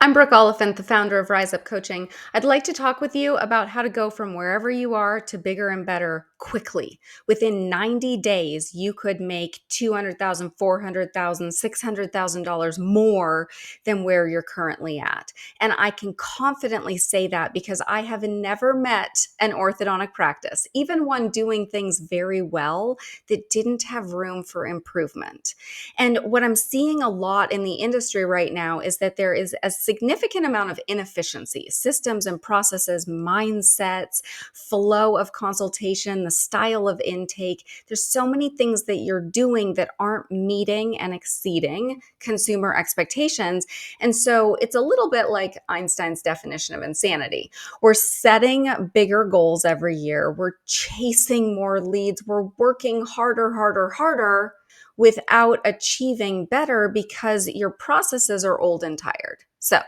I'm Brooke Oliphant, the founder of Rise Up Coaching. I'd like to talk with you about how to go from wherever you are to bigger and better quickly. Within 90 days, you could make $200,000, $400,000, $600,000 more than where you're currently at. And I can confidently say that because I have never met an orthodontic practice, even one doing things very well, that didn't have room for improvement. And what I'm seeing a lot in the industry right now is that there is a significant amount of inefficiency, systems and processes, mindsets, flow of consultation, the style of intake. There's so many things that you're doing that aren't meeting and exceeding consumer expectations. And so it's a little bit like Einstein's definition of insanity. We're setting bigger goals every year. We're chasing more leads. We're working harder without achieving better because your processes are old and tired. So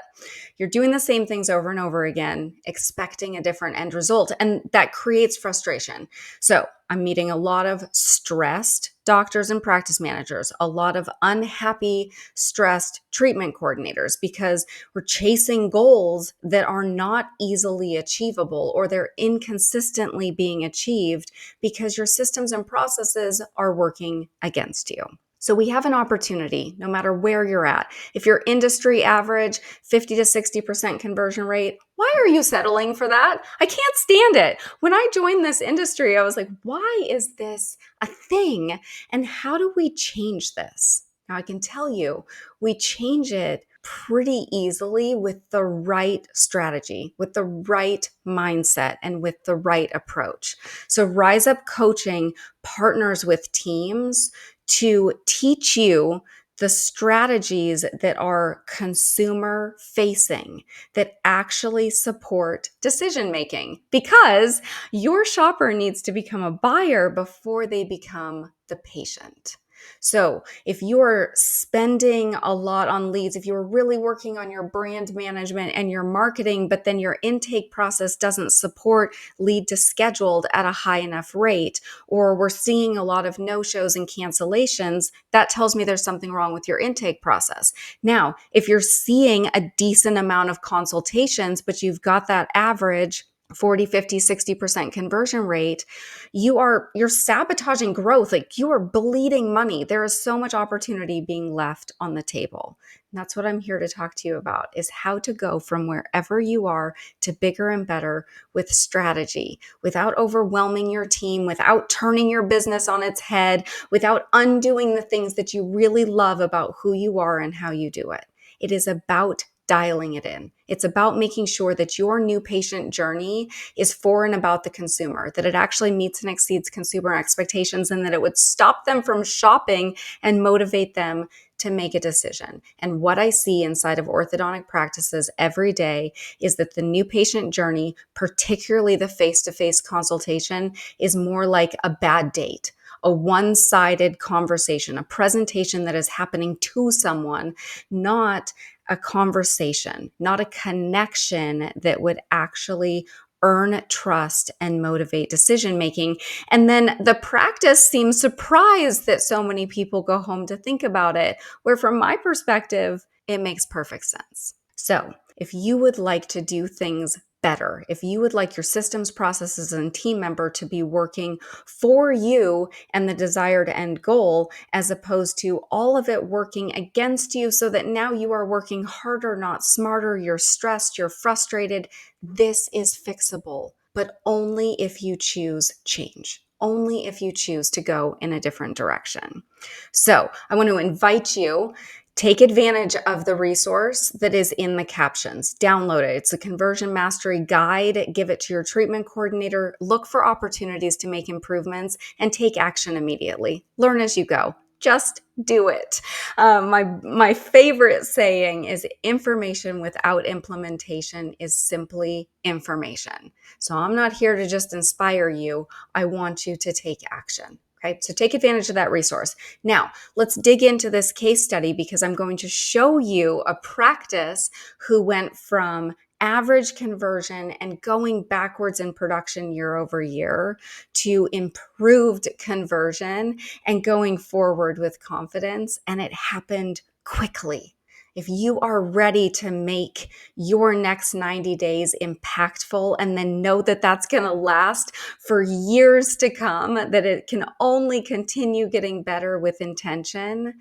you're doing the same things over and over again, expecting a different end result, and that creates frustration. So I'm meeting a lot of stressed doctors and practice managers, a lot of unhappy, stressed treatment coordinators because we're chasing goals that are not easily achievable or they're inconsistently being achieved because your systems and processes are working against you. So we have an opportunity no matter where you're at. If you're industry average, 50 to 60% conversion rate, why are you settling for that? I can't stand it. When I joined this industry, I was like, why is this a thing? And how do we change this? Now I can tell you, we change it pretty easily with the right strategy, with the right mindset, and with the right approach. So Rise Up Coaching partners with teams to teach you the strategies that are consumer facing, that actually support decision making, because your shopper needs to become a buyer before they become the patient. So if you're spending a lot on leads, if you're really working on your brand management and your marketing, but then your intake process doesn't support lead to scheduled at a high enough rate, or we're seeing a lot of no-shows and cancellations, that tells me there's something wrong with your intake process. Now, if you're seeing a decent amount of consultations, but you've got that average 40, 50, 60% conversion rate, you're sabotaging growth. Like, you are bleeding money. There is so much opportunity being left on the table. And that's what I'm here to talk to you about, is how to go from wherever you are to bigger and better with strategy, without overwhelming your team, without turning your business on its head, without undoing the things that you really love about who you are and how you do it. It is about dialing it in. It's about making sure that your new patient journey is for and about the consumer, that it actually meets and exceeds consumer expectations, and that it would stop them from shopping and motivate them to make a decision. And what I see inside of orthodontic practices every day is that the new patient journey, particularly the face-to-face consultation, is more like a bad date, a one-sided conversation, a presentation that is happening to someone, not a conversation, not a connection that would actually earn trust and motivate decision making. And then the practice seems surprised that so many people go home to think about it, where from my perspective, it makes perfect sense. So if you would like to do things better, if you would like your systems, processes, and team member to be working for you and the desired end goal, as opposed to all of it working against you so that now you are working harder, not smarter, you're stressed, you're frustrated, this is fixable, but only if you choose change. Only if you choose to go in a different direction. So I want to invite you, take advantage of the resource that is in the captions. Download it. It's a conversion mastery guide. Give it to your treatment coordinator. Look for opportunities to make improvements and take action immediately. Learn as you go. Just do it. My favorite saying is, information without implementation is simply information. So I'm not here to just inspire you. I want you to take action. Okay, so take advantage of that resource. Now, let's dig into this case study, because I'm going to show you a practice who went from average conversion and going backwards in production year over year to improved conversion and going forward with confidence. And it happened quickly. if you are ready to make your next 90 days impactful and then know that that's going to last for years to come, that it can only continue getting better with intention,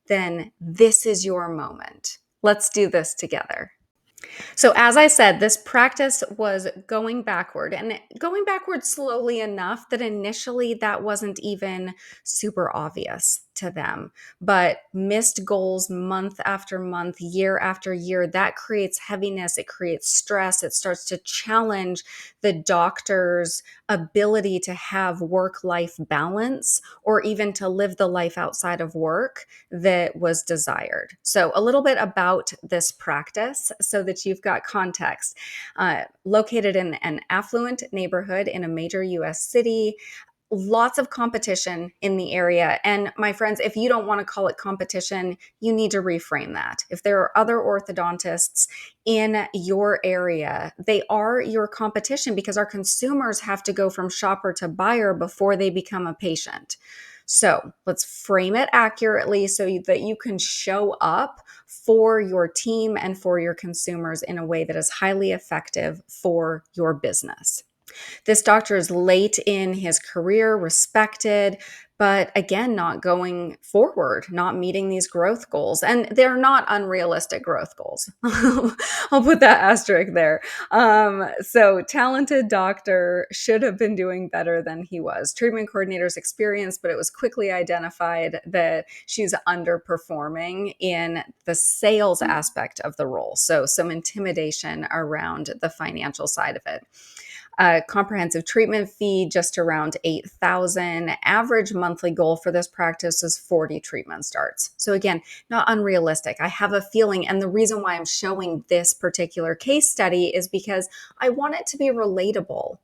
then this is your moment. Let's do this together. So, as I said, this practice was going backward and going backward slowly enough that initially that wasn't even super obvious to them. But missed goals month after month, year after year, that creates heaviness, it creates stress, it starts to challenge the doctor's ability to have work-life balance or even to live the life outside of work that was desired. So, a little bit about this practice so that you've got context. Located in an affluent neighborhood in a major US city, lots of competition in the area. And my friends, if you don't want to call it competition, you need to reframe that. If there are other orthodontists in your area, they are your competition because our consumers have to go from shopper to buyer before they become a patient. So let's frame it accurately so that you can show up for your team and for your consumers in a way that is highly effective for your business. This doctor is late in his career, respected, but again, not going forward, not meeting these growth goals. And they're not unrealistic growth goals. I'll put that asterisk there. So, talented doctor should have been doing better than he was. Treatment coordinator's experience, but it was quickly identified that she's underperforming in the sales aspect of the role. So, some intimidation around the financial side of it. Comprehensive treatment fee just around $8,000. Average monthly goal for this practice is 40 treatment starts. So again, not unrealistic. I have a feeling, and the reason why I'm showing this particular case study is because I want it to be relatable.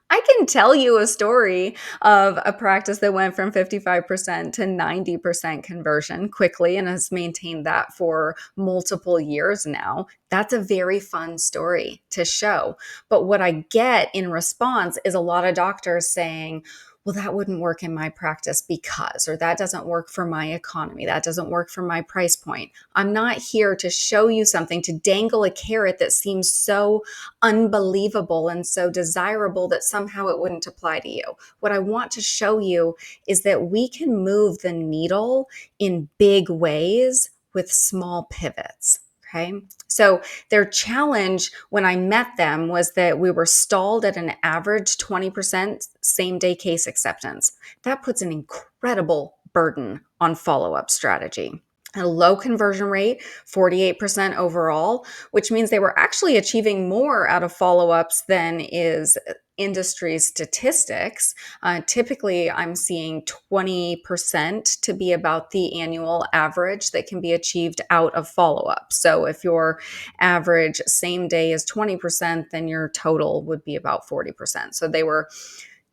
I can tell you a story of a practice that went from 55% to 90% conversion quickly and has maintained that for multiple years now. That's a very fun story to show. But what I get in response is a lot of doctors saying, well, that wouldn't work in my practice because, or that doesn't work for my economy. That doesn't work for my price point. I'm not here to show you something, to dangle a carrot that seems so unbelievable and so desirable that somehow it wouldn't apply to you. What I want to show you is that we can move the needle in big ways with small pivots. Okay. So their challenge when I met them was that we were stalled at an average 20% same day case acceptance. That puts an incredible burden on follow-up strategy. A low conversion rate, 48% overall, which means they were actually achieving more out of follow-ups than is industry statistics. Typically, I'm seeing 20% to be about the annual average that can be achieved out of follow-up. So if your average same day is 20%, then your total would be about 40%. So they were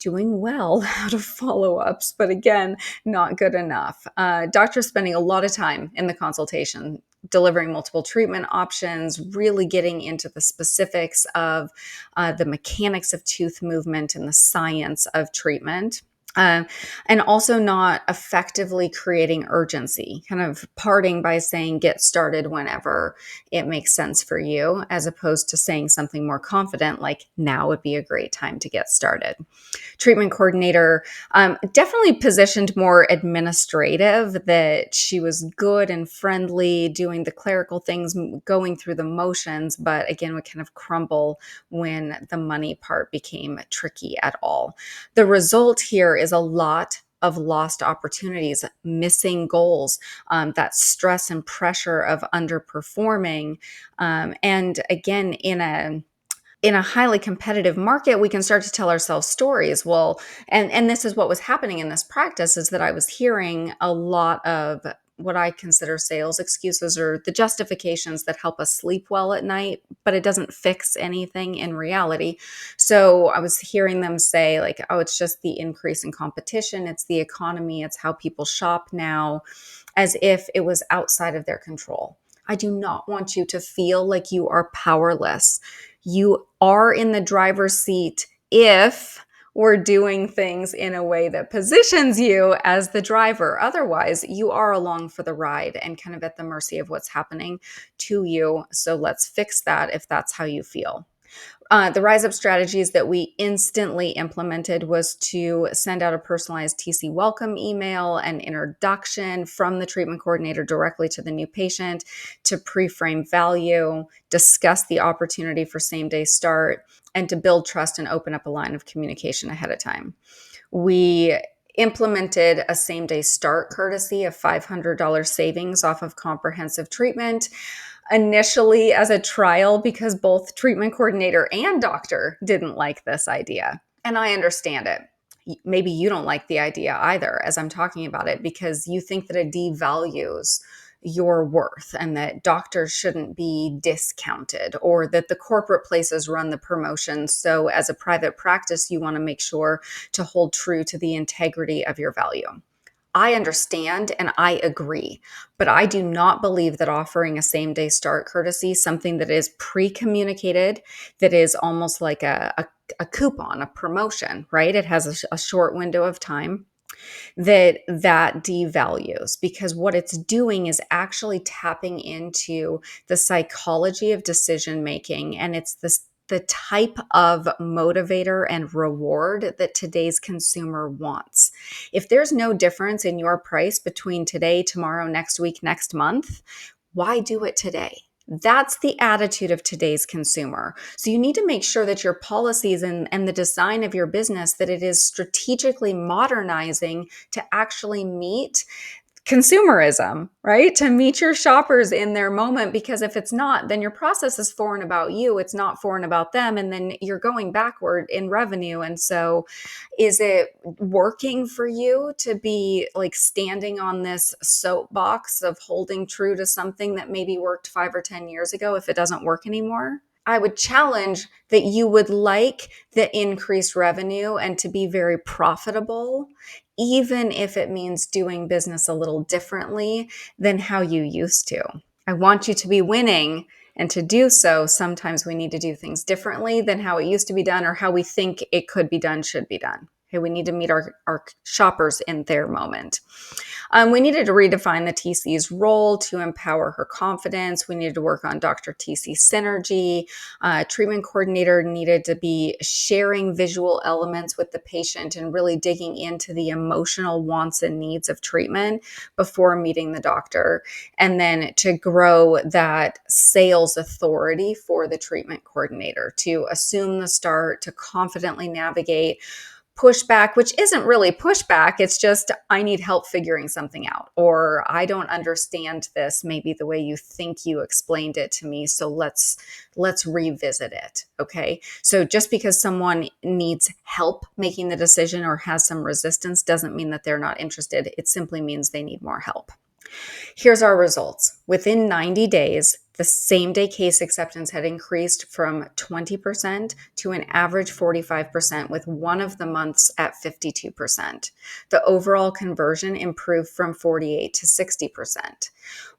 doing well out of follow-ups, but again, not good enough. Doctors spending a lot of time in the consultation, delivering multiple treatment options, really getting into the specifics of the mechanics of tooth movement and the science of treatment. And also not effectively creating urgency, kind of parting by saying get started whenever it makes sense for you, as opposed to saying something more confident like now would be a great time to get started. Treatment coordinator, definitely positioned more administrative, that she was good and friendly, doing the clerical things, going through the motions, but again, would kind of crumble when the money part became tricky at all. The result here is a lot of lost opportunities, missing goals, that stress and pressure of underperforming. And again, in a highly competitive market, we can start to tell ourselves stories. Well, and this is what was happening in this practice, is that I was hearing a lot of what I consider sales excuses, or the justifications that help us sleep well at night, but it doesn't fix anything in reality. So I was hearing them say like, oh, it's just the increase in competition. It's the economy. It's how people shop now, as if it was outside of their control. I do not want you to feel like you are powerless. You are in the driver's seat if we're doing things in a way that positions you as the driver. Otherwise, you are along for the ride and kind of at the mercy of what's happening to you. So let's fix that if that's how you feel. The Rise Up strategies that we instantly implemented was to send out a personalized TC welcome email, an introduction from the treatment coordinator directly to the new patient, to pre-frame value, discuss the opportunity for same-day start, and to build trust and open up a line of communication ahead of time. We implemented a same-day start courtesy of $500 savings off of comprehensive treatment, initially as a trial because both treatment coordinator and doctor didn't like this idea. And I understand it. Maybe you don't like the idea either as I'm talking about it because you think that it devalues your worth and that doctors shouldn't be discounted or that the corporate places run the promotions. So as a private practice, you want to make sure to hold true to the integrity of your value. I understand and I agree, but I do not believe that offering a same day start courtesy, something that is pre-communicated, that is almost like a coupon, a promotion, right? It has a short window of time that devalues, because what it's doing is actually tapping into the psychology of decision making, and it's the type of motivator and reward that today's consumer wants. If there's no difference in your price between today, tomorrow, next week, next month, why do it today? That's the attitude of today's consumer. So you need to make sure that your policies and the design of your business, that it is strategically modernizing to actually meet consumerism, right? To meet your shoppers in their moment, because if it's not, then your process is foreign about you. It's not foreign about them. And then you're going backward in revenue. And so is it working for you to be like standing on this soapbox of holding true to something that maybe worked 5 or 10 years ago if it doesn't work anymore? I would challenge that you would like the increased revenue and to be very profitable, even if it means doing business a little differently than how you used to. I want you to be winning. And to do so, sometimes we need to do things differently than how it used to be done or how we think it could be done, should be done. Okay, we need to meet our shoppers in their moment. We needed to redefine the TC's role to empower her confidence. We needed to work on Dr. TC synergy. Treatment coordinator needed to be sharing visual elements with the patient and really digging into the emotional wants and needs of treatment before meeting the doctor. And then to grow that sales authority for the treatment coordinator to assume the start, to confidently navigate pushback, which isn't really pushback. It's just, I need help figuring something out, or I don't understand this maybe the way you think you explained it to me. So let's revisit it. Okay. So just because someone needs help making the decision or has some resistance doesn't mean that they're not interested. It simply means they need more help. Here's our results. Within 90 days, the same-day case acceptance had increased from 20% to an average 45%, with one of the months at 52%. The overall conversion improved from 48 to 60%.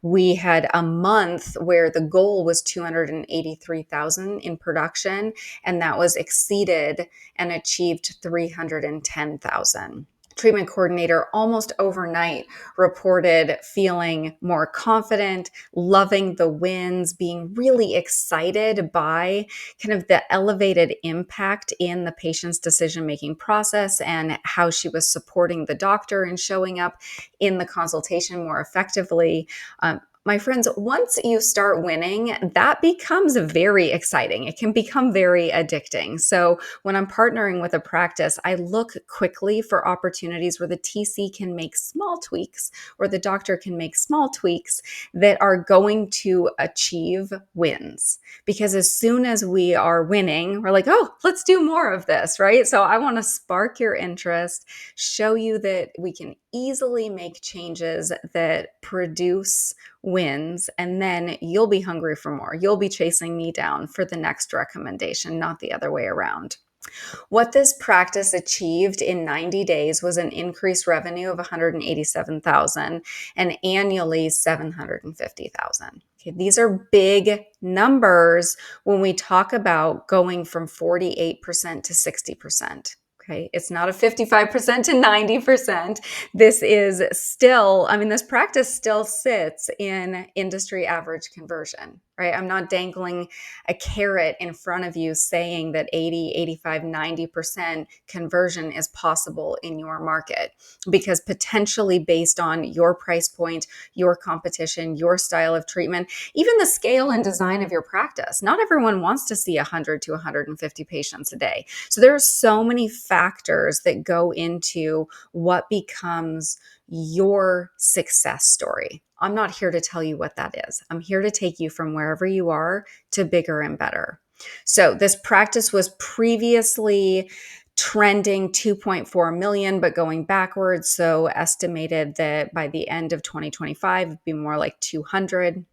We had a month where the goal was 283,000 in production, and that was exceeded and achieved 310,000. Treatment coordinator almost overnight reported feeling more confident, loving the wins, being really excited by kind of the elevated impact in the patient's decision-making process and how she was supporting the doctor and showing up in the consultation more effectively. My friends, once you start winning, that becomes very exciting. It can become very addicting. So when I'm partnering with a practice, I look quickly for opportunities where the TC can make small tweaks or the doctor can make small tweaks that are going to achieve wins. Because as soon as we are winning, we're like, oh, let's do more of this, right? So I want to spark your interest, show you that we can easily make changes that produce wins, and then you'll be hungry for more. You'll be chasing me down for the next recommendation, not the other way around. What this practice achieved in 90 days was an increased revenue of 187,000 and annually 750,000. Okay, these are big numbers when we talk about going from 48% to 60%. Okay, it's not a 55% to 90%. This is still, this practice still sits in industry average conversion, right? I'm not dangling a carrot in front of you saying that 80, 85, 90% conversion is possible in your market, because potentially based on your price point, your competition, your style of treatment, even the scale and design of your practice, not everyone wants to see 100 to 150 patients a day. So there are so many factors that go into what becomes your success story. I'm not here to tell you what that is. I'm here to take you from wherever you are to bigger and better. So this practice was previously trending 2.4 million, but going backwards. So estimated that by the end of 2025, it'd be more like 200.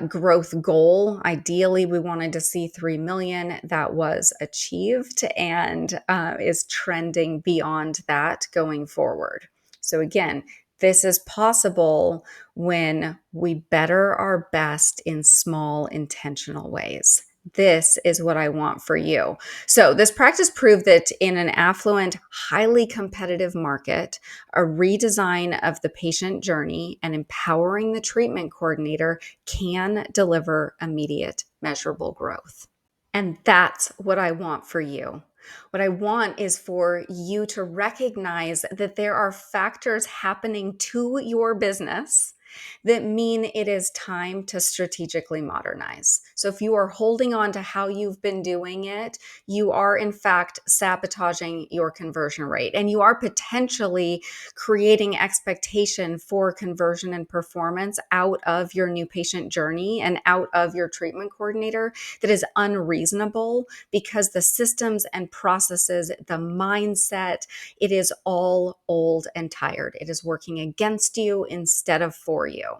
Growth goal. Ideally, we wanted to see 3 million. That was achieved and is trending beyond that going forward. So again, this is possible when we better our best in small, intentional ways. This is what I want for you. So this practice proved that in an affluent, highly competitive market, a redesign of the patient journey and empowering the treatment coordinator can deliver immediate, measurable growth. And that's what I want for you. What I want is for you to recognize that there are factors happening to your business that mean it is time to strategically modernize. So if you are holding on to how you've been doing it, you are in fact sabotaging your conversion rate, and you are potentially creating expectation for conversion and performance out of your new patient journey and out of your treatment coordinator that is unreasonable, because the systems and processes, the mindset, it is all old and tired. It is working against you instead of for you.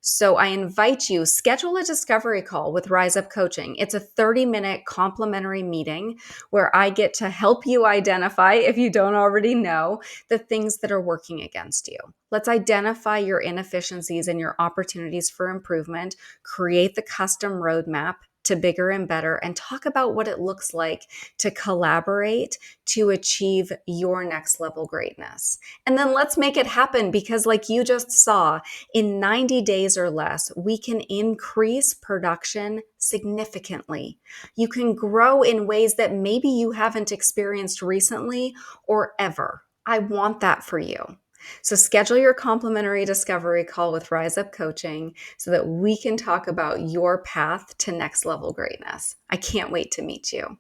So I invite you, schedule a discovery call with Rise Up Coaching. It's a 30-minute complimentary meeting where I get to help you identify, if you don't already know, the things that are working against you. Let's identify your inefficiencies and your opportunities for improvement, create the custom roadmap to bigger and better, and talk about what it looks like to collaborate to achieve your next level greatness. And then let's make it happen, because like you just saw, in 90 days or less, we can increase production significantly. You can grow in ways that maybe you haven't experienced recently or ever. I want that for you. So schedule your complimentary discovery call with Rise Up Coaching so that we can talk about your path to next level greatness. I can't wait to meet you.